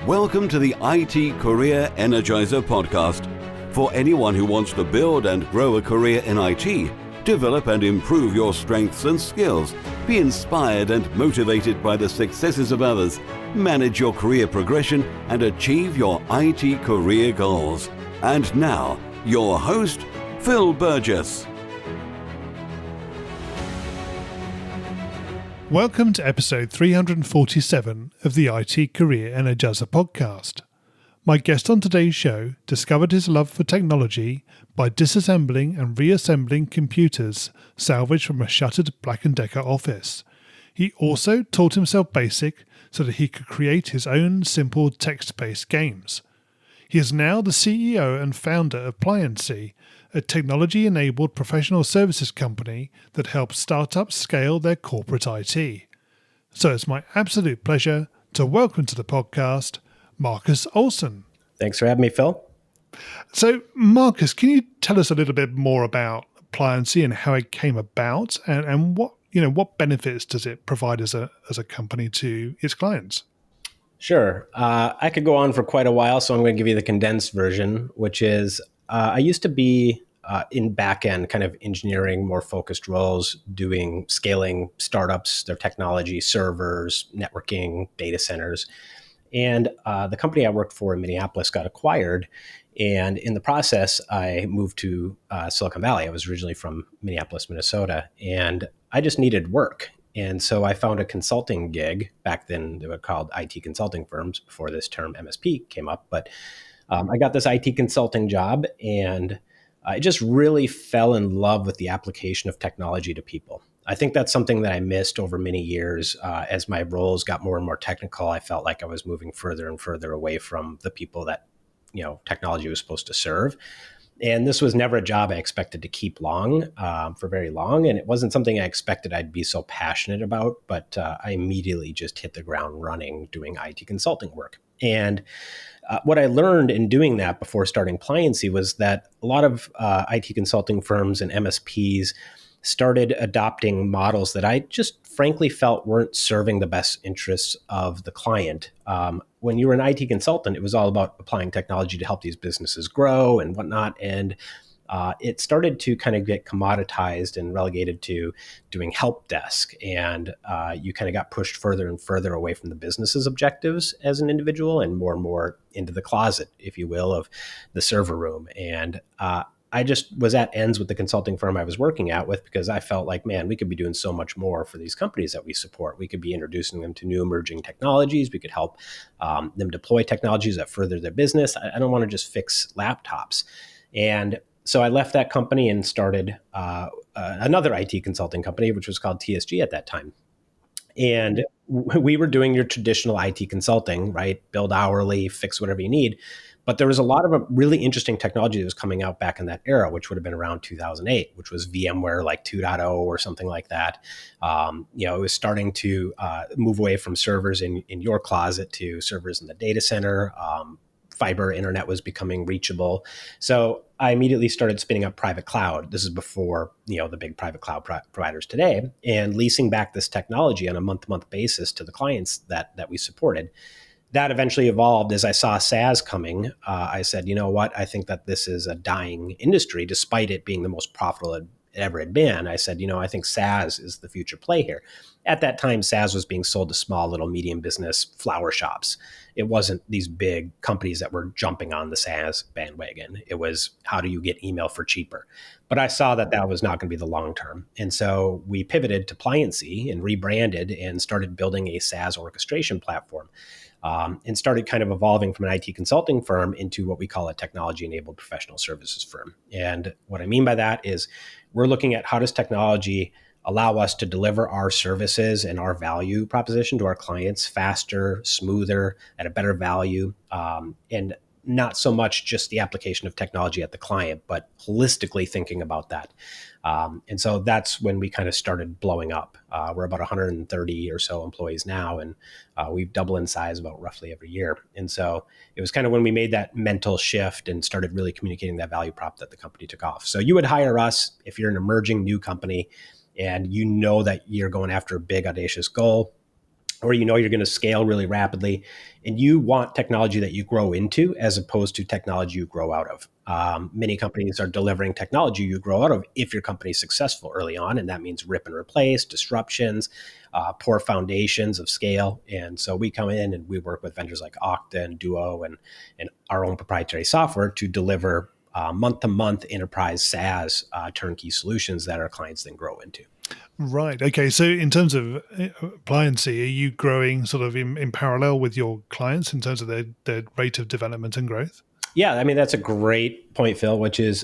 Welcome to the IT Career Energizer podcast. For anyone who wants to build and grow a career in IT, develop and improve your strengths and skills, be inspired and motivated by the successes of others, manage your career progression, and achieve your IT career goals. And now, your host, Phil Burgess. Welcome to episode 347 of the IT Career Energizer podcast. My guest on today's show discovered his love for technology by disassembling and reassembling computers salvaged from a shuttered Black & Decker office. He also taught himself BASIC so that he could create his own simple text-based games. He is now the CEO and founder of Pliancy, a technology-enabled professional services company that helps startups scale their corporate IT. So it's my absolute pleasure to welcome to the podcast, Marcus Olson. Thanks for having me, Phil. So, Marcus, can you tell us a little bit more about Pliancy and how it came about, and what benefits does it provide as a company to its clients? Sure. I could go on for quite a while, so I'm going to give you the condensed version, which is I used to be in back-end kind of engineering, more focused roles, doing scaling startups, their technology, servers, networking, data centers. And the company I worked for in Minneapolis got acquired. And in the process, I moved to Silicon Valley. I was originally from Minneapolis, Minnesota, and I just needed work. And so I found a consulting gig. Back then, they were called IT consulting firms before this term MSP came up. But I got this IT consulting job, and I just really fell in love with the application of technology to people. I think that's something that I missed over many years. As my roles got more and more technical, I felt like I was moving further and further away from the people that technology was supposed to serve. And this was never a job I expected to keep for very long. And it wasn't something I expected I'd be so passionate about, but I immediately just hit the ground running doing IT consulting work. And what I learned in doing that before starting Pliancy was that a lot of IT consulting firms and MSPs started adopting models that I just frankly felt weren't serving the best interests of the client. When you were an IT consultant, it was all about applying technology to help these businesses grow and whatnot. And it started to kind of get commoditized and relegated to doing help desk. And you kind of got pushed further and further away from the business's objectives as an individual and more into the closet, if you will, of the server room. And I just was at ends with the consulting firm I was working at with, because I felt like, man, we could be doing so much more for these companies that we support. We could be introducing them to new emerging technologies. We could help them deploy technologies that further their business. I don't want to just fix laptops. And so I left that company and started another IT consulting company, which was called TSG at that time. And we were doing your traditional IT consulting, right? Build hourly, fix whatever you need. But there was a lot of a really interesting technology that was coming out back in that era, which would have been around 2008, which was VMware like 2.0 or something like that. It was starting to move away from servers in your closet to servers in the data center. Fiber internet was becoming reachable. So I immediately started spinning up private cloud. This is before, the big private cloud providers today, and leasing back this technology on a month-to-month basis to the clients that we supported. That eventually evolved as I saw SaaS coming. I said, you know what? I think that this is a dying industry, despite it being the most profitable it ever had been. I said, I think SaaS is the future play here. At that time, SaaS was being sold to small, little, medium business flower shops. It wasn't these big companies that were jumping on the SaaS bandwagon. It was, how do you get email for cheaper? But I saw that was not going to be the long term. And so we pivoted to Pliancy and rebranded and started building a SaaS orchestration platform. And started kind of evolving from an IT consulting firm into what we call a technology-enabled professional services firm. And what I mean by that is we're looking at how does technology allow us to deliver our services and our value proposition to our clients faster, smoother, at a better value, and not so much just the application of technology at the client, but holistically thinking about that. And so that's when we kind of started blowing up. We're about 130 or so employees now, and we've doubled in size about roughly every year. And so it was kind of when we made that mental shift and started really communicating that value prop that the company took off. So you would hire us if you're an emerging new company and you know that you're going after a big, audacious goal. or you know you're going to scale really rapidly, and you want technology that you grow into as opposed to technology you grow out of. Many companies are delivering technology you grow out of if your company is successful early on, and that means rip and replace, disruptions, poor foundations of scale. And so we come in and we work with vendors like Okta and Duo and our own proprietary software to deliver month-to-month enterprise SaaS turnkey solutions that our clients then grow into. Right. Okay. So in terms of Pliancy, are you growing sort of in parallel with your clients in terms of their rate of development and growth? Yeah, I mean, that's a great point, Phil, which is,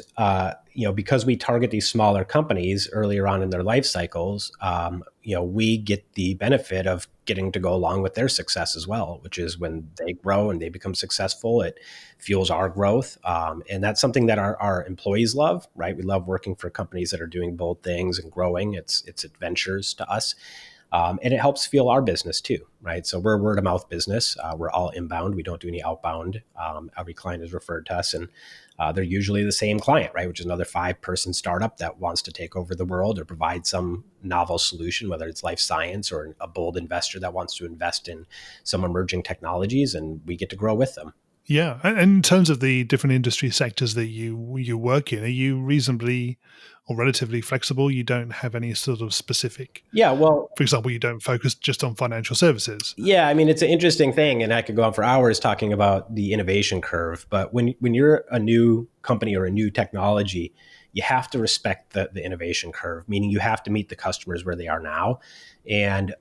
because we target these smaller companies earlier on in their life cycles, we get the benefit of getting to go along with their success as well, which is when they grow and they become successful, it fuels our growth. And that's something that our employees love, right? We love working for companies that are doing bold things and growing. It's adventures to us. And it helps fuel our business too, right? So we're a word of mouth business. We're all inbound. We don't do any outbound. Every client is referred to us, and they're usually the same client, right? Which is another 5-person startup that wants to take over the world or provide some novel solution, whether it's life science or a bold investor that wants to invest in some emerging technologies, and we get to grow with them. Yeah. And in terms of the different industry sectors that you work in, are you reasonably or relatively flexible? You don't have any sort of specific, Yeah, well, for example, you don't focus just on financial services. yeah, I mean, it's an interesting thing, and I could go on for hours talking about the innovation curve. But when you're a new company or a new technology, you have to respect the innovation curve, meaning you have to meet the customers where they are now. And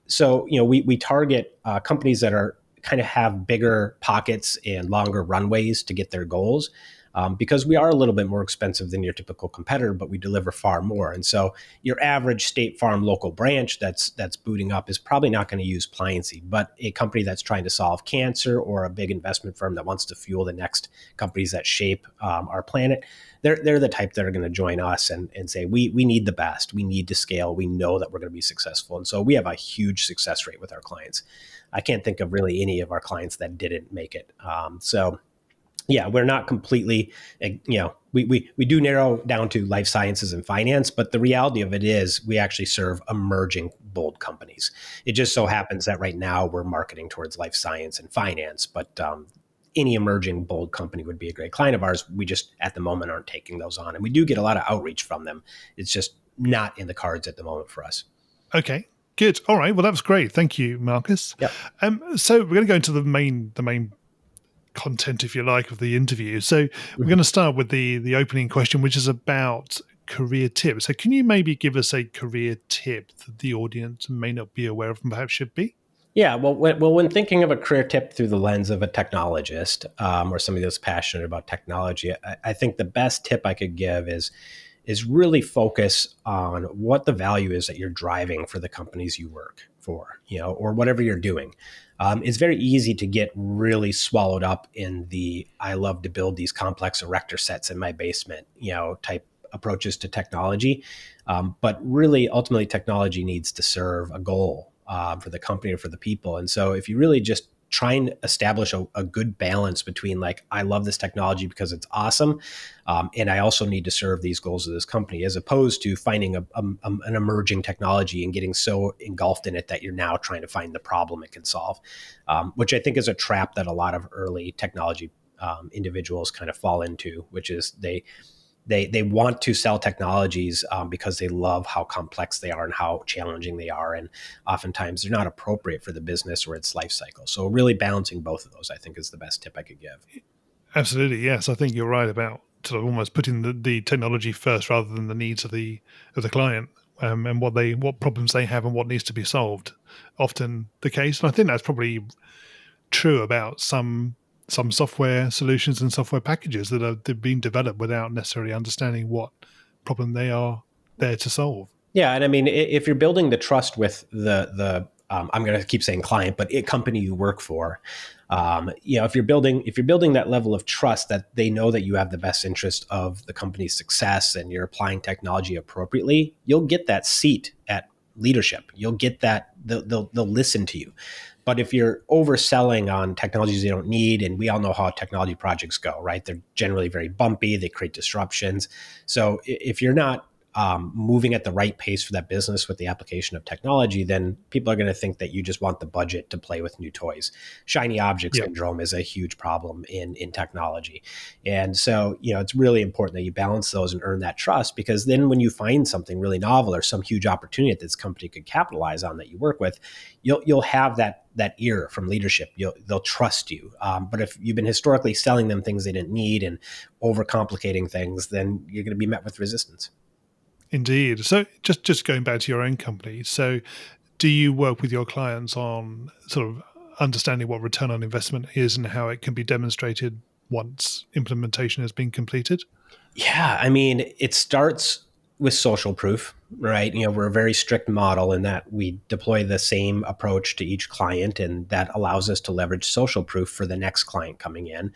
so, we target companies that are kind of have bigger pockets and longer runways to get their goals. Because we are a little bit more expensive than your typical competitor, but we deliver far more. And so your average State Farm local branch that's booting up is probably not going to use Pliancy, but a company that's trying to solve cancer or a big investment firm that wants to fuel the next companies that shape our planet, they're the type that are going to join us and say, we need the best. We need to scale. We know that we're going to be successful. And so we have a huge success rate with our clients. I can't think of really any of our clients that didn't make it. Yeah, we're not completely, we do narrow down to life sciences and finance, but the reality of it is we actually serve emerging bold companies. It just so happens that right now we're marketing towards life science and finance, but any emerging bold company would be a great client of ours. We just at the moment aren't taking those on. And we do get a lot of outreach from them. It's just not in the cards at the moment for us. Okay. Good. All right. Well, that was great. Thank you, Marcus. Yep. So we're going to go into the main content, if you like, of the interview. So we're going to start with the opening question, which is about career tips. So can you maybe give us a career tip that the audience may not be aware of and perhaps should be? Yeah, well, when thinking of a career tip through the lens of a technologist or somebody that's passionate about technology, I think the best tip I could give is really focus on what the value is that you're driving for the companies you work for, or whatever you're doing. It's very easy to get really swallowed up in the I love to build these complex erector sets in my basement, type approaches to technology. But really, ultimately, technology needs to serve a goal for the company or for the people. And so if you really just try and establish a good balance between I love this technology because it's awesome, and I also need to serve these goals of this company, as opposed to finding an emerging technology and getting so engulfed in it that you're now trying to find the problem it can solve, which I think is a trap that a lot of early technology individuals kind of fall into, which is they want to sell technologies because they love how complex they are and how challenging they are. And oftentimes they're not appropriate for the business or its life cycle. So really balancing both of those, I think, is the best tip I could give. Absolutely. Yes. I think you're right about sort of almost putting the technology first rather than the needs of the client and what problems they have and what needs to be solved. Often the case. And I think that's probably true about some software solutions and software packages that are being developed without necessarily understanding what problem they are there to solve. Yeah, and I mean, if you're building the trust with the I'm going to keep saying client, but company you work for, if you're building that level of trust that they know that you have the best interest of the company's success and you're applying technology appropriately, you'll get that seat at leadership. You'll get that they'll listen to you. But if you're overselling on technologies you don't need, and we all know how technology projects go, right? They're generally very bumpy. They create disruptions. So if you're not moving at the right pace for that business with the application of technology, then people are going to think that you just want the budget to play with new toys. Shiny object syndrome is a huge problem in technology. And so, it's really important that you balance those and earn that trust, because then when you find something really novel or some huge opportunity that this company could capitalize on that you work with, you'll have that ear from leadership. They'll trust you. But if you've been historically selling them things they didn't need and overcomplicating things, then you're going to be met with resistance. Indeed. So just going back to your own company, so do you work with your clients on sort of understanding what return on investment is and how it can be demonstrated once implementation has been completed? Yeah, I mean, it starts with social proof, right? We're a very strict model in that we deploy the same approach to each client, and that allows us to leverage social proof for the next client coming in.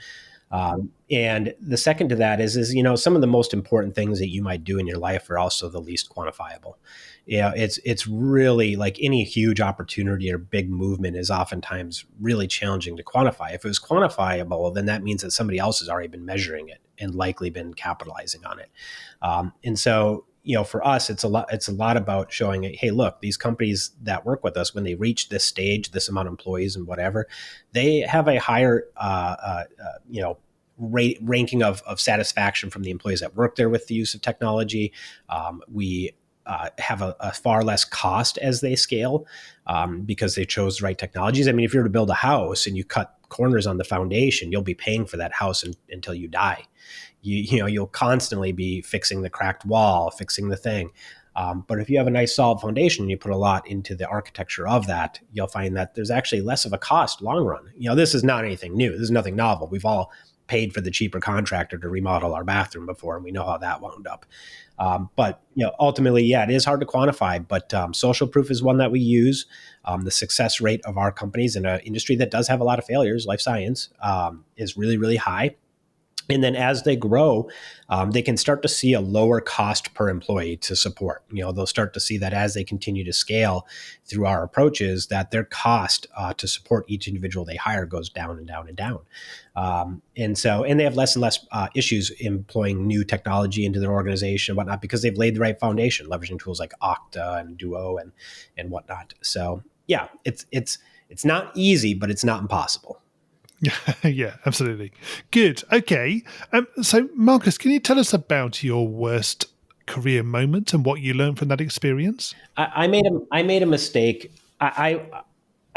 And the second to that is some of the most important things that you might do in your life are also the least quantifiable. It's really like any huge opportunity or big movement is oftentimes really challenging to quantify. If it was quantifiable, then that means that somebody else has already been measuring it and likely been capitalizing on it. And so, for us, it's a lot about showing, hey, look, these companies that work with us, when they reach this stage, this amount of employees and whatever, they have a higher, ranking of satisfaction from the employees that work there with the use of technology. We have a far less cost as they scale because they chose the right technologies. I mean, if you were to build a house and you cut corners on the foundation, you'll be paying for that house until you die. You'll constantly be fixing the cracked wall, fixing the thing. But if you have a nice solid foundation and you put a lot into the architecture of that, you'll find that there's actually less of a cost long run. This is not anything new. This is nothing novel. We've all paid for the cheaper contractor to remodel our bathroom before, and we know how that wound up. But ultimately, it is hard to quantify, but social proof is one that we use. The success rate of our companies in an industry that does have a lot of failures, life science, is really, really high. And then as they grow, they can start to see a lower cost per employee to support. They'll start to see that as they continue to scale through our approaches, that their cost to support each individual they hire goes down and down and down. And they have less and less issues employing new technology into their organization and whatnot, because they've laid the right foundation, leveraging tools like Okta and Duo and whatnot. So yeah, it's not easy, but it's not impossible. Yeah, absolutely. Good. Okay. So, Marcus, can you tell us about your worst career moment and what you learned from that experience? I made a mistake. I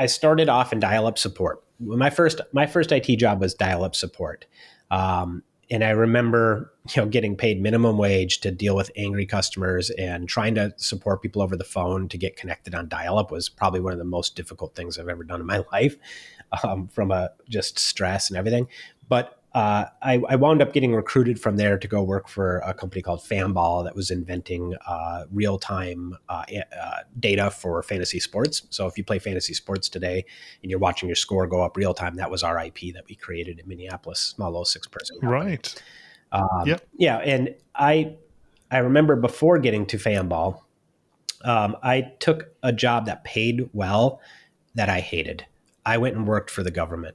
started off in dial-up support. My first IT job was dial-up support, and I remember getting paid minimum wage to deal with angry customers, and trying to support people over the phone to get connected on dial-up was probably one of the most difficult things I've ever done in my life. From just stress and everything. But I wound up getting recruited from there to go work for a company called Fanball that was inventing real-time data for fantasy sports. So if you play fantasy sports today and you're watching your score go up real-time, that was our IP that we created in Minneapolis, small little 6-person company. Right. Yep. Yeah, and I remember before getting to Fanball, I took a job that paid well that I hated. I went and worked for the government,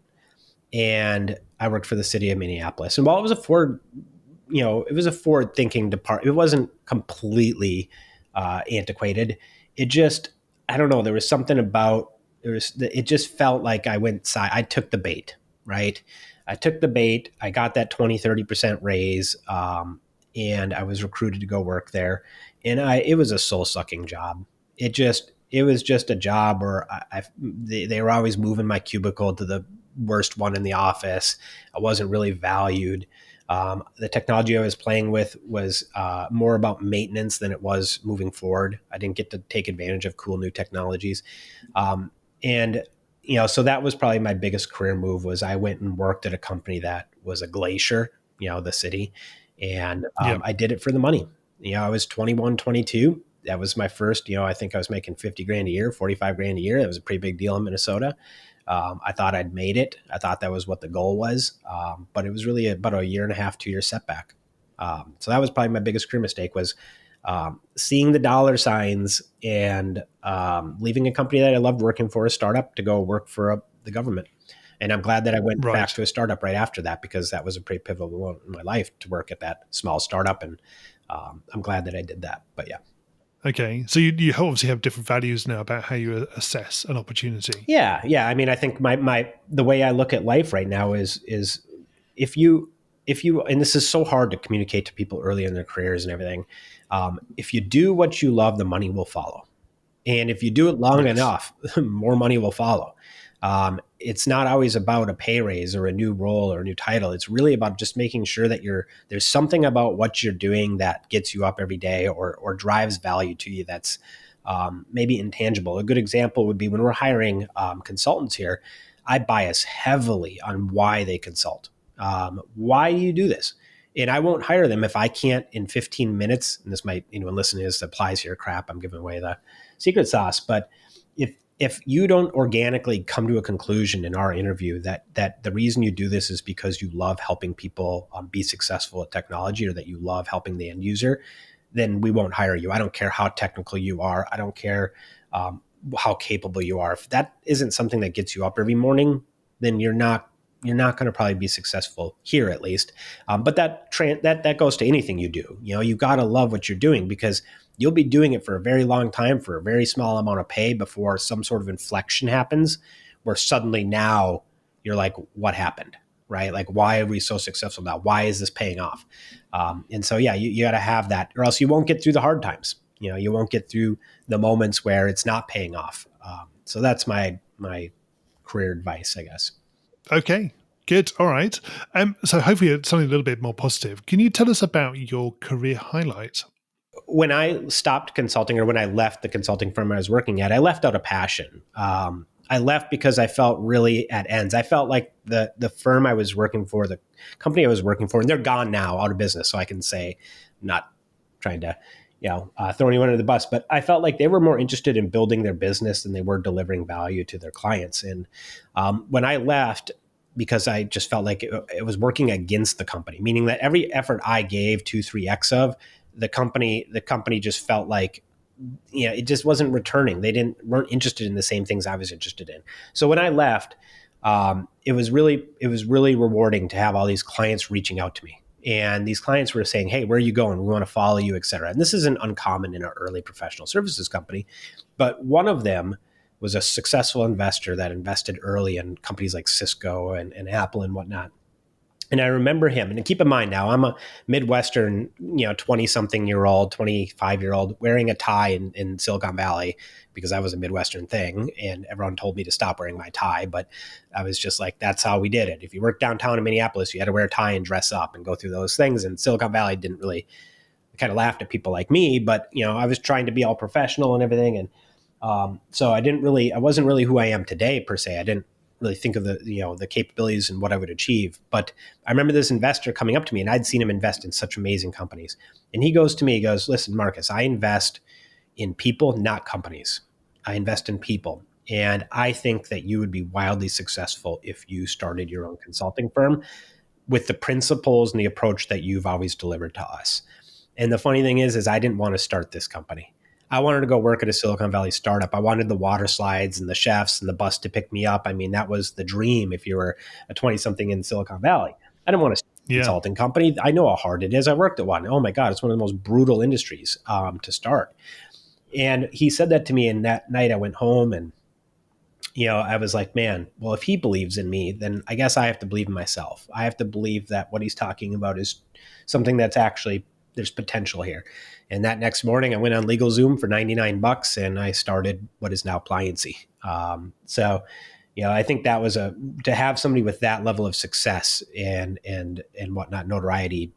and I worked for the city of Minneapolis. And while it was a forward-thinking department, it wasn't completely antiquated. It just, I don't know, there was something about it just felt like I took the bait, right? I took the bait. I got that 20-30% raise, and I was recruited to go work there. And it was a soul-sucking job. It was just a job where they were always moving my cubicle to the worst one in the office. I wasn't really valued. The technology I was playing with was more about maintenance than it was moving forward. I didn't get to take advantage of cool new technologies. So that was probably my biggest career move. Was I went and worked at a company that was a glacier, the city. And I did it for the money. I was 21, 22. That was my first, I think I was making 50 grand a year, 45 grand a year. That was a pretty big deal in Minnesota. I thought I'd made it. I thought that was what the goal was. But it was really about a 1.5 2 year setback. So that was probably my biggest career mistake, was seeing the dollar signs and leaving a company that I loved working for, a startup, to go work for the government. And I'm glad that I went back to a startup right after that, because that was a pretty pivotal moment in my life to work at that small startup and I'm glad that I did that. But yeah. Okay. So you obviously have different values now about how you assess an opportunity. Yeah. I mean, I think the way I look at life right now is if you and this is so hard to communicate to people early in their careers and everything. If you do what you love, the money will follow. And if you do it long Yes. enough, more money will follow. It's not always about a pay raise or a new role or a new title. It's really about just making sure that there's something about what you're doing that gets you up every day or drives value to you that's maybe intangible. A good example would be when we're hiring consultants here, I bias heavily on why they consult. Why do you do this? And I won't hire them if I can't in 15 minutes. And this might, and listen to this applies here. Crap, I'm giving away the secret sauce. But if you don't organically come to a conclusion in our interview that the reason you do this is because you love helping people be successful at technology, or that you love helping the end user, then we won't hire you. I don't care how technical you are. I don't care how capable you are. If that isn't something that gets you up every morning, then you're not going to probably be successful here, at least. But that goes to anything you do. You got to love what you're doing, because you'll be doing it for a very long time for a very small amount of pay before some sort of inflection happens where suddenly now you're like, what happened? Right? Like, why are we so successful now? Why is this paying off? And so, yeah, you got to have that, or else you won't get through the hard times. You won't get through the moments where it's not paying off. So that's my career advice, I guess. Okay. Good. All right. So hopefully it's something a little bit more positive. Can you tell us about your career highlight? When I stopped consulting, or when I left the consulting firm I was working at, I left out of passion. I left because I felt really at ends. I felt like the firm I was working for, the company I was working for, and they're gone now, out of business. So I can say, I'm not trying to, throw anyone under the bus, but I felt like they were more interested in building their business than they were delivering value to their clients. And when I left, because I just felt like it was working against the company, meaning that every effort I gave 2-3x of, the company just felt like, it just wasn't returning. They weren't interested in the same things I was interested in. So when I left, it was really rewarding to have all these clients reaching out to me. And these clients were saying, hey, where are you going? We want to follow you, et cetera. And this isn't uncommon in an early professional services company. But one of them was a successful investor that invested early in companies like Cisco and Apple and whatnot. And I remember him, and keep in mind now, I'm a Midwestern, 20-something-year-old, 25-year-old wearing a tie in Silicon Valley, because that was a Midwestern thing. And everyone told me to stop wearing my tie, but I was just like, that's how we did it. If you worked downtown in Minneapolis, you had to wear a tie and dress up and go through those things. And Silicon Valley didn't really, kind of laughed at people like me, but, I was trying to be all professional and everything. And so I wasn't really who I am today, per se. I didn't really think of the capabilities and what I would achieve. But I remember this investor coming up to me, and I'd seen him invest in such amazing companies. And he goes to me, he goes, listen, Marcus, I invest in people, not companies. I invest in people. And I think that you would be wildly successful if you started your own consulting firm with the principles and the approach that you've always delivered to us. And the funny thing is I didn't want to start this company. I wanted to go work at a Silicon Valley startup. I wanted the water slides and the chefs and the bus to pick me up. I mean, that was the dream if you were a 20-something in Silicon Valley. I didn't want to start a consulting company. I know how hard it is. I worked at one. Oh my God, it's one of the most brutal industries to start. And he said that to me, and that night I went home and, I was like, man, well, if he believes in me, then I guess I have to believe in myself. I have to believe that what he's talking about is something that's actually, there's potential here. And that next morning I went on LegalZoom for $99 and I started what is now Pliancy. So, I think that was to have somebody with that level of success and whatnot, notoriety,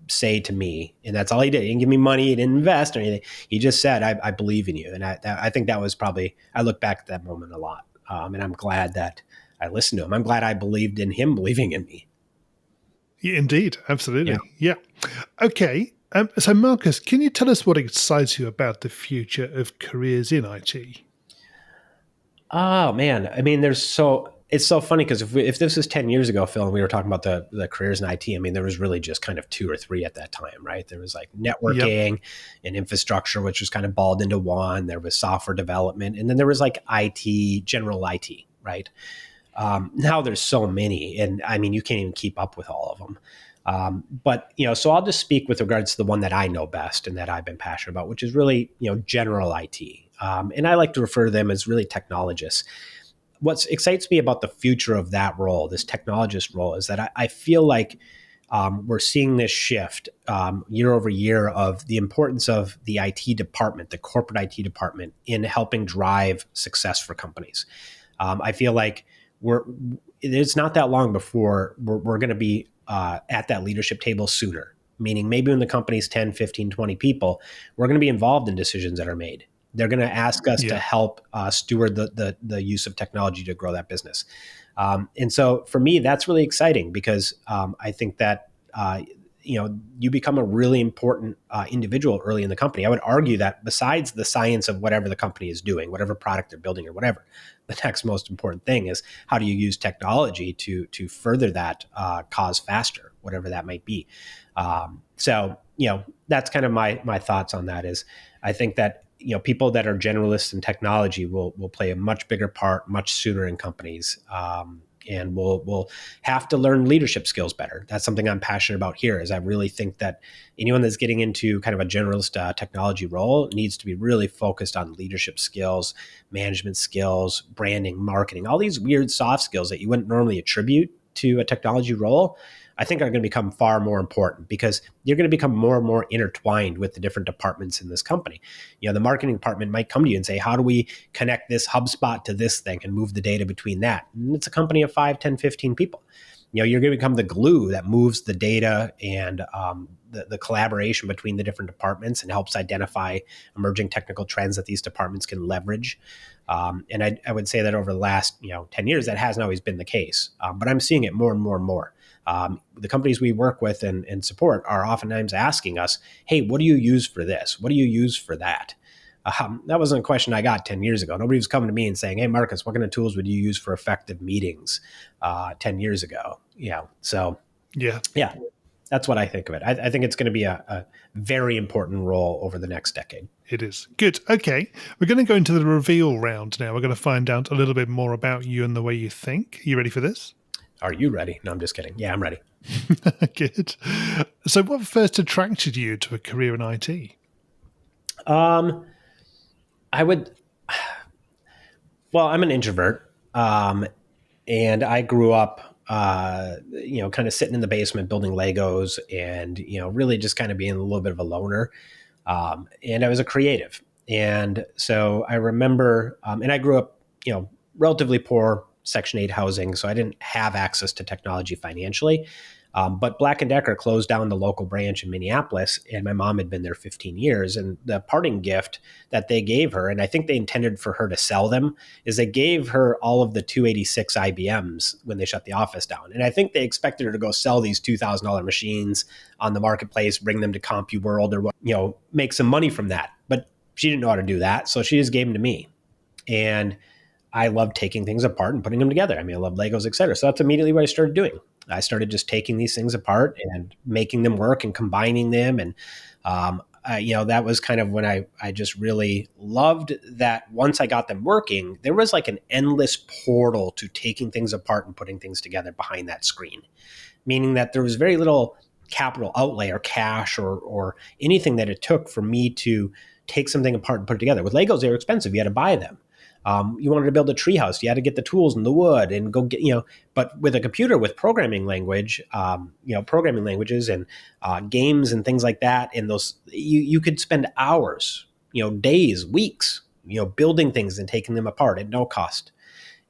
say to me, and that's all he did. He didn't give me money. He didn't invest or anything. He just said, I believe in you. And I think that was probably, I look back at that moment a lot. And I'm glad that I listened to him. I'm glad I believed in him believing in me. Yeah, indeed. Absolutely. Yeah. Okay. So Marcus, can you tell us what excites you about the future of careers in IT? Oh man. I mean, it's so funny because if this was 10 years ago, Phil, and we were talking about the careers in IT, I mean, there was really just kind of 2 or 3 at that time, right? There was like networking and infrastructure, which was kind of balled into one. There was software development, and then there was like IT, general IT, right? Now there's so many, and I mean, you can't even keep up with all of them. But so I'll just speak with regards to the one that I know best and that I've been passionate about, which is really general IT. And I like to refer to them as really technologists. What excites me about the future of that role, this technologist role, is that I feel like we're seeing this shift year over year of the importance of the IT department, the corporate IT department, in helping drive success for companies. I feel like it's not that long before we're going to be at that leadership table sooner, meaning maybe when the company's 10, 15, 20 people, we're going to be involved in decisions that are made. They're going to ask us to help steward the use of technology to grow that business. And so for me, that's really exciting because I think that you become a really important individual early in the company. I would argue that besides the science of whatever the company is doing, whatever product they're building or whatever, the next most important thing is how do you use technology to further that cause faster, whatever that might be. So that's kind of my thoughts on that. Is I think that people that are generalists in technology will play a much bigger part much sooner in companies. And we'll have to learn leadership skills better. That's something I'm passionate about here, is I really think that anyone that's getting into kind of a generalist technology role needs to be really focused on leadership skills, management skills, branding, marketing, all these weird soft skills that you wouldn't normally attribute to a technology role, I think are going to become far more important because you're going to become more and more intertwined with the different departments in this company. The marketing department might come to you and say, how do we connect this HubSpot to this thing and move the data between that? And it's a company of 5, 10, 15 people. You're going to become the glue that moves the data and the collaboration between the different departments and helps identify emerging technical trends that these departments can leverage. And I would say that over the last 10 years, that hasn't always been the case. But I'm seeing it more and more and more. The companies we work with and support are oftentimes asking us, hey, what do you use for this? What do you use for that? That wasn't a question I got 10 years ago. Nobody was coming to me and saying, hey, Marcus, what kind of tools would you use for effective meetings 10 years ago? So that's what I think of it. I think it's going to be a very important role over the next decade. It is. Good. Okay. We're going to go into the reveal round now. We're going to find out a little bit more about you and the way you think. Are you ready for this? Are you ready? No, I'm just kidding. Yeah, I'm ready. Good. So what first attracted you to a career in IT? I'm an introvert. And I grew up, kind of sitting in the basement, building Legos and, really just kind of being a little bit of a loner. And I was a creative. And so I remember, and I grew up, relatively poor Section 8 housing. So I didn't have access to technology financially. But Black & Decker closed down the local branch in Minneapolis, and my mom had been there 15 years. And the parting gift that they gave her, and I think they intended for her to sell them, is they gave her all of the 286 IBMs when they shut the office down. And I think they expected her to go sell these $2,000 machines on the marketplace, bring them to CompuWorld or make some money from that. But she didn't know how to do that, so she just gave them to me. And I loved taking things apart and putting them together. I love Legos, et cetera. So that's immediately what I started doing. I started just taking these things apart and making them work and combining them. And, that was kind of when I just really loved that once I got them working, there was like an endless portal to taking things apart and putting things together behind that screen, meaning that there was very little capital outlay or cash or anything that it took for me to take something apart and put it together. With Legos, they were expensive. You had to buy them. You wanted to build a treehouse, you had to get the tools and the wood and go get, but with a computer with programming languages and games and things like that. And those, you could spend hours, days, weeks, building things and taking them apart at no cost.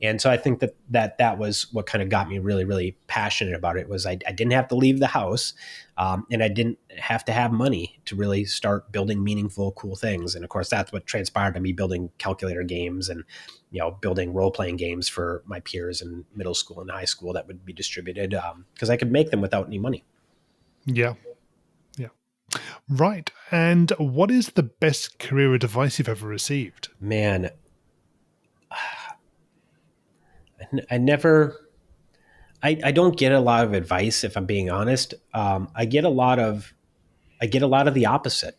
And so I think that was what kind of got me really, really passionate about it. Was I didn't have to leave the house, and I didn't have to have money to really start building meaningful, cool things. And of course, that's what transpired to me building calculator games and building role-playing games for my peers in middle school and high school that would be distributed because I could make them without any money. Yeah. Right. And what is the best career device you've ever received? Man, I don't get a lot of advice, if I'm being honest. I get a lot of the opposite.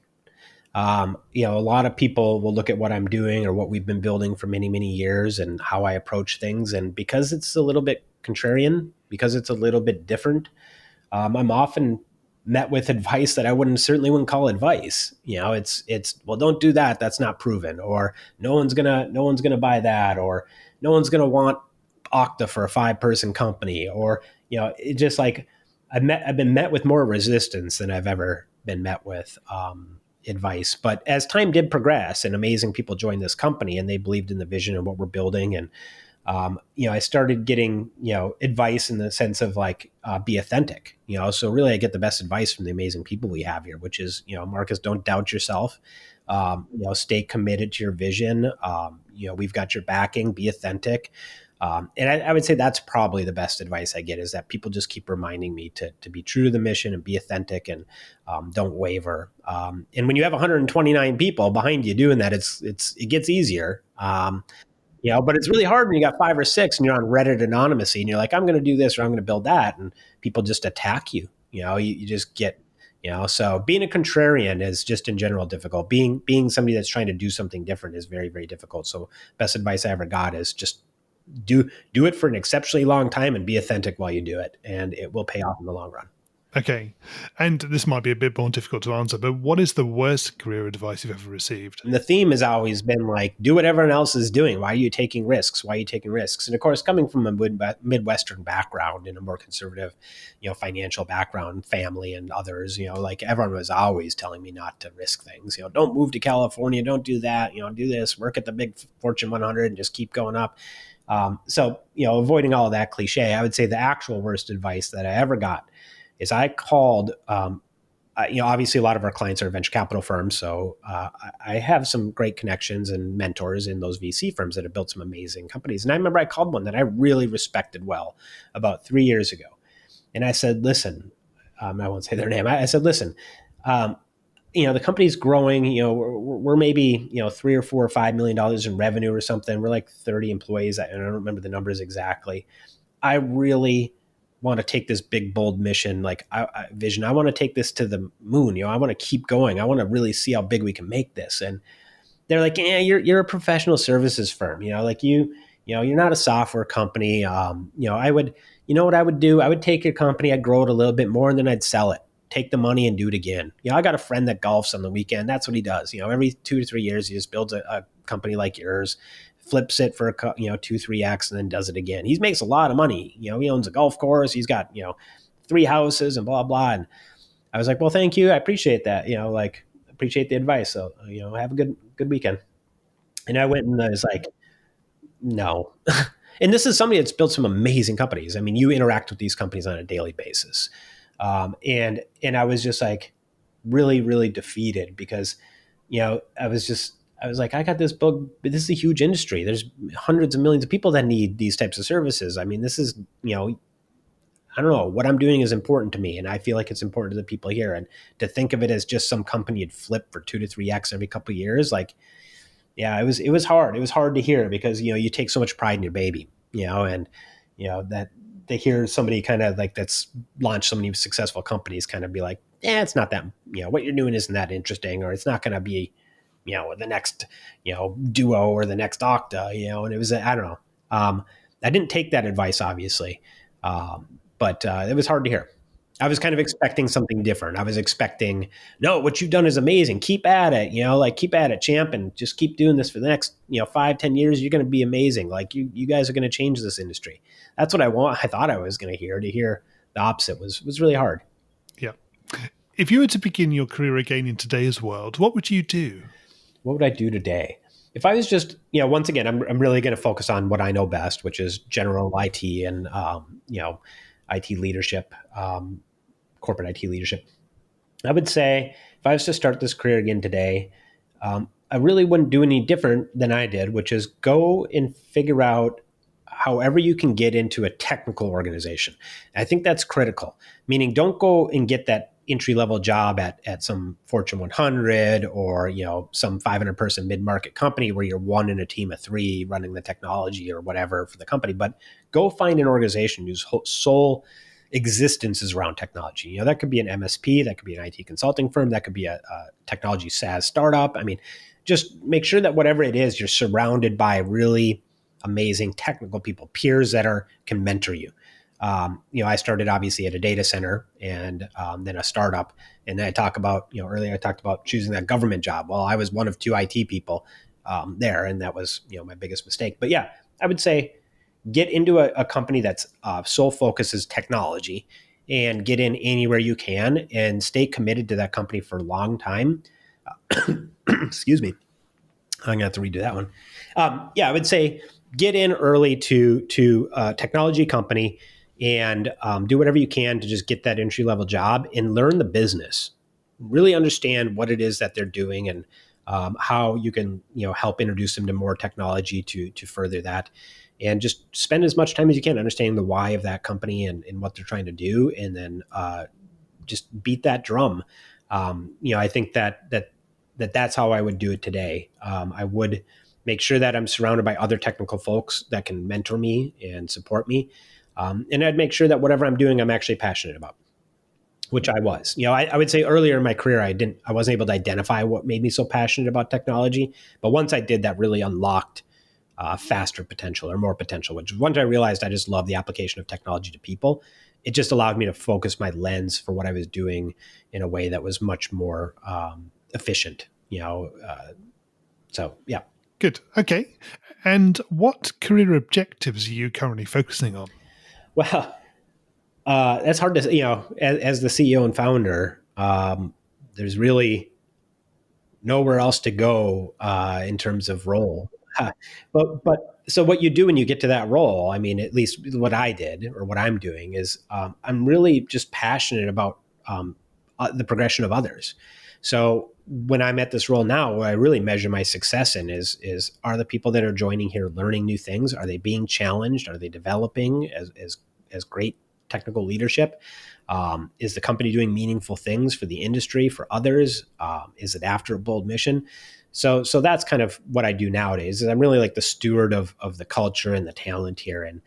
A lot of people will look at what I'm doing or what we've been building for many, many years and how I approach things. And because it's a little bit contrarian, because it's a little bit different, I'm often met with advice that I certainly wouldn't call advice. It's well, don't do that. That's not proven, or no one's gonna buy that, or no one's gonna want Okta for a 5-person company, or it just like I've been met with more resistance than I've ever been met with advice. But as time did progress and amazing people joined this company and they believed in the vision and what we're building, and I started getting, advice in the sense of like, be authentic, so really I get the best advice from the amazing people we have here, which is, Marcus, don't doubt yourself, stay committed to your vision. We've got your backing, be authentic. And I would say that's probably the best advice I get, is that people just keep reminding me to be true to the mission and be authentic, and don't waver. And when you have 129 people behind you doing that, it gets easier. But it's really hard when you got 5 or 6 and you're on Reddit anonymously and you're like, I'm going to do this or I'm going to build that. And people just attack you. You just get, so being a contrarian is just in general difficult. Being somebody that's trying to do something different is very, very difficult. So best advice I ever got is just do it for an exceptionally long time and be authentic while you do it. And it will pay off in the long run. Okay. And this might be a bit more difficult to answer, but what is the worst career advice you've ever received? And the theme has always been like, do what everyone else is doing. Why are you taking risks? Why are you taking risks? And of course, coming from a Midwestern background and a more conservative, financial background, family and others, like everyone was always telling me not to risk things. Don't move to California. Don't do that. Do this. Work at the big Fortune 100 and just keep going up. So avoiding all of that cliche, I would say the actual worst advice that I ever got is I called, obviously a lot of our clients are venture capital firms. So I have some great connections and mentors in those VC firms that have built some amazing companies. And I remember I called one that I really respected well about 3 years ago. And I said, listen, I won't say their name. I said, listen, the company's growing, we're maybe, $3 or $4 or $5 million in revenue or something. We're like 30 employees. I don't remember the numbers exactly. I really want to take this big, bold mission, like vision. I want to take this to the moon. I want to keep going. I want to really see how big we can make this. And they're like, yeah, you're a professional services firm. Like you're not a software company. I would, what I would do? I would take your company, I'd grow it a little bit more, and then I'd sell it, take the money and do it again. I got a friend that golfs on the weekend. That's what he does. Every 2 to 3 years, he just builds a company like yours, flips it for 2-3x, and then does it again. He makes a lot of money. He owns a golf course. He's got 3 houses and blah blah. And I was like, well, thank you. I appreciate that. Appreciate the advice. So have a good weekend. And I went and I was like, no. And this is somebody that's built some amazing companies. I mean, you interact with these companies on a daily basis. And I was just like really, really defeated because, I was like, I got this book. This is a huge industry. There's hundreds of millions of people that need these types of services. I mean, this is, I don't know, what I'm doing is important to me. And I feel like it's important to the people here. And to think of it as just some company had flipped for 2 to 3x every couple of years, like, yeah, it was hard. It was hard to hear because, you take so much pride in your baby, and, that to hear somebody kind of like that's launched so many successful companies kind of be like, it's not that, what you're doing isn't that interesting, or it's not going to be, the next, Duo or the next Okta, and it was, I don't know. I didn't take that advice, obviously. But it was hard to hear. I was kind of expecting something different. I was expecting, no, what you've done is amazing. Keep at it, keep at it, champ, and just keep doing this for the next, 5-10 years. You're going to be amazing. Like you guys are going to change this industry. That's what I thought I was going to hear. To hear the opposite was really hard. Yeah. If you were to begin your career again in today's world, what would you do? What would I do today? If I was just, once again, I'm really going to focus on what I know best, which is general IT and, IT leadership, corporate IT leadership. I would say if I was to start this career again today, I really wouldn't do any different than I did, which is go and figure out however you can get into a technical organization. I think that's critical, meaning don't go and get that entry-level job at some Fortune 100 or, some 500 person mid-market company where you're one in a team of 3 running the technology or whatever for the company, but go find an organization whose sole existence is around technology. That could be an MSP, that could be an IT consulting firm, that could be a technology SaaS startup. I mean, just make sure that whatever it is, you're surrounded by really amazing technical people, peers that can mentor you. I started obviously at a data center and then a startup. And I talk about, earlier I talked about choosing that government job. Well, I was one of two IT people there, and that was, my biggest mistake. But yeah, I would say get into a company that's sole focus is technology, and get in anywhere you can and stay committed to that company for a long time. Excuse me. I'm gonna have to redo that one. I would say get in early to a technology company and do whatever you can to just get that entry level job and learn the business. Really understand what it is that they're doing and how you can help introduce them to more technology to further that. And just spend as much time as you can understanding the why of that company and what they're trying to do, and then just beat that drum. I think that's how I would do it today. I would make sure that I'm surrounded by other technical folks that can mentor me and support me. And I'd make sure that whatever I'm doing, I'm actually passionate about, which I was. I would say earlier in my career, I wasn't able to identify what made me so passionate about technology. But once I did, that really unlocked faster potential or more potential, which once I realized I just love the application of technology to people, it just allowed me to focus my lens for what I was doing in a way that was much more efficient, so yeah. Good. Okay. And what career objectives are you currently focusing on? Well, that's hard to say, as the CEO and founder, there's really nowhere else to go in terms of role. But so what you do when you get to that role, I mean, at least what I did or what I'm doing is I'm really just passionate about the progression of others. So when I'm at this role now, what I really measure my success in is are the people that are joining here learning new things? Are they being challenged? Are they developing as great technical leadership? Is the company doing meaningful things for the industry, for others? Is it after a bold mission? So that's kind of what I do nowadays. Is I'm really like the steward of the culture and the talent here. And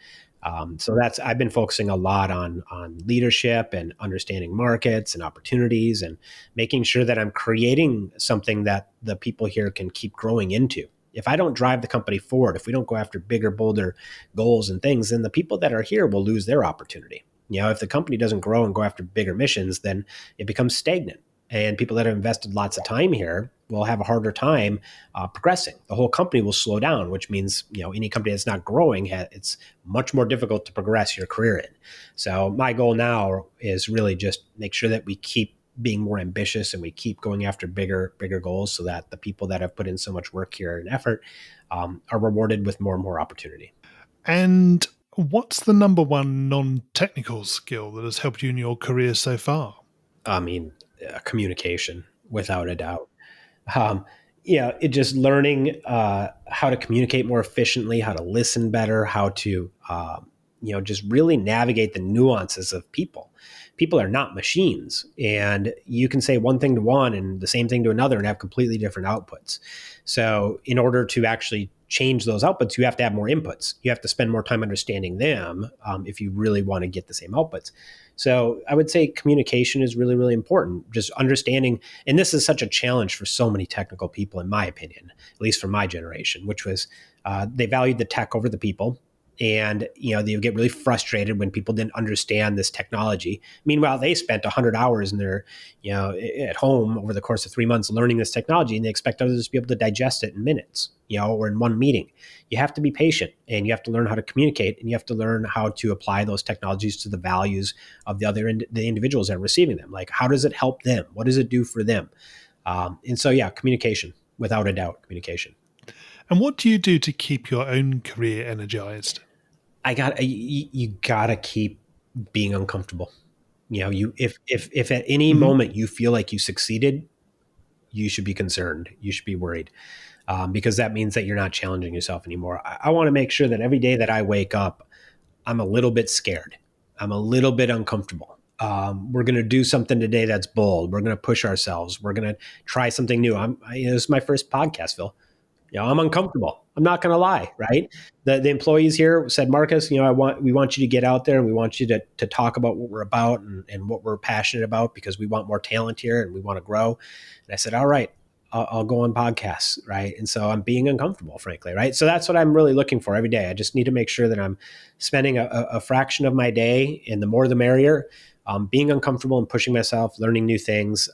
so I've been focusing a lot on leadership and understanding markets and opportunities and making sure that I'm creating something that the people here can keep growing into. If I don't drive the company forward, if we don't go after bigger, bolder goals and things, then the people that are here will lose their opportunity. If the company doesn't grow and go after bigger missions, then it becomes stagnant. And people that have invested lots of time here will have a harder time progressing. The whole company will slow down, which means any company that's not growing, it's much more difficult to progress your career in. So my goal now is really just make sure that we keep being more ambitious and we keep going after bigger goals, so that the people that have put in so much work here and effort are rewarded with more and more opportunity. And what's the number one non-technical skill that has helped you in your career so far? I mean, communication, without a doubt. It just learning how to communicate more efficiently, how to listen better, how to just really navigate the nuances of people. People are not machines, and you can say one thing to one and the same thing to another and have completely different outputs. So in order to actually change those outputs, you have to have more inputs. You have to spend more time understanding them if you really want to get the same outputs. So I would say communication is really, really important. Just understanding, and this is such a challenge for so many technical people, in my opinion, at least for my generation, which was they valued the tech over the people. And, they would get really frustrated when people didn't understand this technology. Meanwhile, they spent 100 hours in their, at home over the course of 3 months learning this technology, and they expect others to be able to digest it in minutes, or in one meeting. You have to be patient, and you have to learn how to communicate, and you have to learn how to apply those technologies to the values of the individuals that are receiving them. Like, how does it help them? What does it do for them? And so, communication, without a doubt, communication. And what do you do to keep your own career energized? You gotta keep being uncomfortable. If at any moment you feel like you succeeded, you should be concerned. You should be worried, because that means that you're not challenging yourself anymore. I want to make sure that every day that I wake up, I'm a little bit scared. I'm a little bit uncomfortable. We're going to do something today that's bold. We're going to push ourselves. We're going to try something new. This is my first podcast, Phil. I'm uncomfortable. I'm not going to lie, right? The employees here said, Marcus, we want you to get out there and we want you to talk about what we're about and what we're passionate about, because we want more talent here and we want to grow. And I said, all right, I'll go on podcasts, right? And so I'm being uncomfortable, frankly, right? So that's what I'm really looking for every day. I just need to make sure that I'm spending a fraction of my day, and the more the merrier, being uncomfortable and pushing myself, learning new things.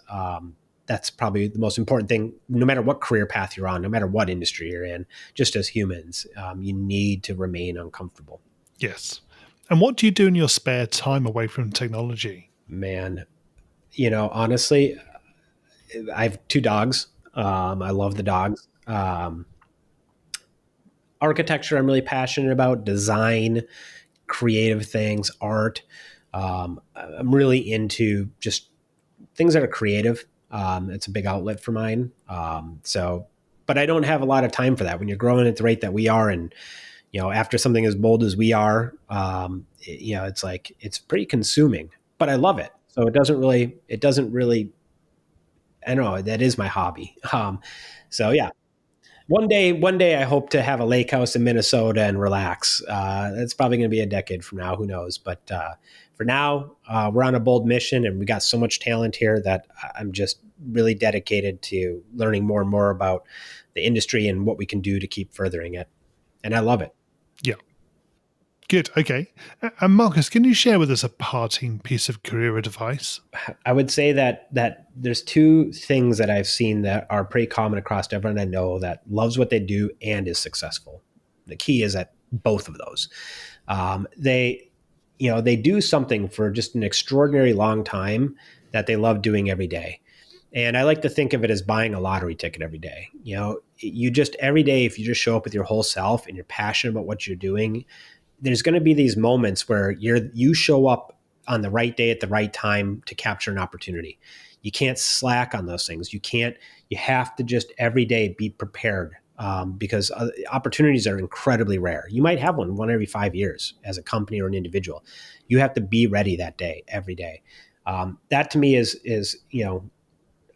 That's probably the most important thing, no matter what career path you're on, no matter what industry you're in. Just as humans, you need to remain uncomfortable. Yes. And what do you do in your spare time away from technology? Man, honestly, I have 2 dogs. I love the dogs. Architecture, I'm really passionate about. Design, creative things, art. I'm really into just things that are creative. It's a big outlet for mine. But I don't have a lot of time for that. When you're growing at the rate that we are, and after something as bold as we are, it's like it's pretty consuming. But I love it. So it doesn't really. I don't know, that is my hobby. So yeah, one day I hope to have a lake house in Minnesota and relax. That's probably going to be a decade from now. Who knows? But for now, we're on a bold mission, and we got so much talent here that I'm just really dedicated to learning more and more about the industry and what we can do to keep furthering it. And I love it. Yeah. Good. Okay. And Marcus, can you share with us a parting piece of career advice? I would say that there's 2 things that I've seen that are pretty common across everyone I know that loves what they do and is successful. The key is that both of those, they do something for just an extraordinary long time that they love doing every day. And I like to think of it as buying a lottery ticket every day. You just every day, if you just show up with your whole self and you're passionate about what you're doing, there's going to be these moments where you show up on the right day at the right time to capture an opportunity. You can't slack on those things. You have to just every day be prepared, because opportunities are incredibly rare. You might have one every 5 years as a company or an individual. You have to be ready that day, every day. That to me is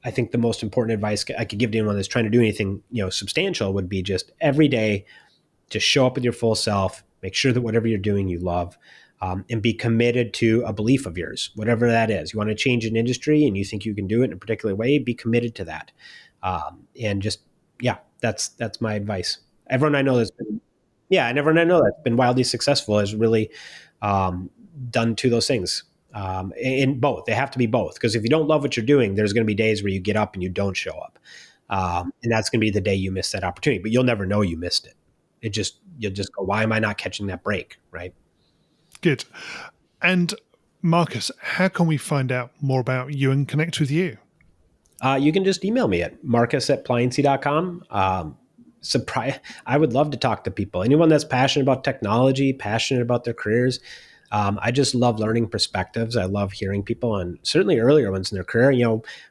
I think the most important advice I could give to anyone that's trying to do anything, substantial would be just every day, just show up with your full self. Make sure that whatever you're doing, you love, and be committed to a belief of yours, whatever that is. You want to change an industry and you think you can do it in a particular way, be committed to that. And just, that's my advice. Everyone I know that's been wildly successful has really done 2 of those things. In both, they have to be both. Because if you don't love what you're doing, there's going to be days where you get up and you don't show up. And that's going to be the day you miss that opportunity, but you'll never know you missed it. You'll just go, why am I not catching that break? Right. Good. And Marcus, how can we find out more about you and connect with you? You can just email me at marcus@pliancy.com. I would love to talk to people. Anyone that's passionate about technology, passionate about their careers. I just love learning perspectives. I love hearing people, and certainly earlier ones in their career.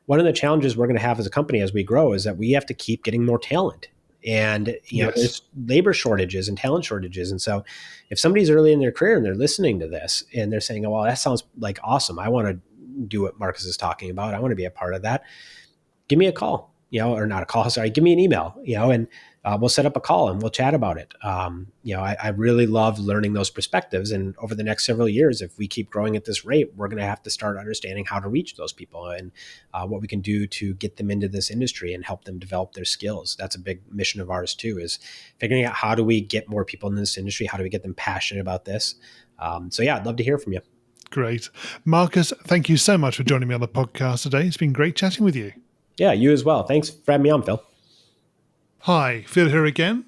One of the challenges we're going to have as a company as we grow is that we have to keep getting more talent. And there's labor shortages and talent shortages. And so if somebody's early in their career and they're listening to this and they're saying, oh, well, that sounds like awesome. I want to do what Marcus is talking about. I want to be a part of that. Give me a call, or not a call, sorry, give me an email, and we'll set up a call and we'll chat about it. I really love learning those perspectives. And over the next several years, if we keep growing at this rate, we're going to have to start understanding how to reach those people and what we can do to get them into this industry and help them develop their skills. That's a big mission of ours too, is figuring out how do we get more people in this industry? How do we get them passionate about this? I'd love to hear from you. Great. Marcus, thank you so much for joining me on the podcast today. It's been great chatting with you. Yeah, you as well. Thanks for having me on, Phil. Hi, Phil here again.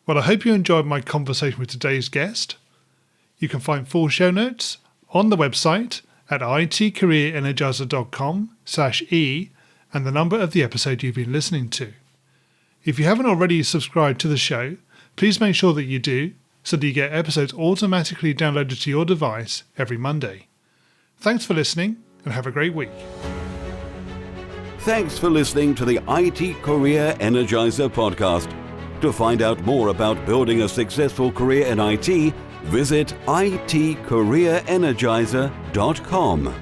Well, I hope you enjoyed my conversation with today's guest. You can find full show notes on the website at itcareerenergizer.com/e and the number of the episode you've been listening to. If you haven't already subscribed to the show, please make sure that you do so that you get episodes automatically downloaded to your device every Monday. Thanks for listening and have a great week. Thanks for listening to the IT Career Energizer podcast. To find out more about building a successful career in IT, visit itcareerenergizer.com.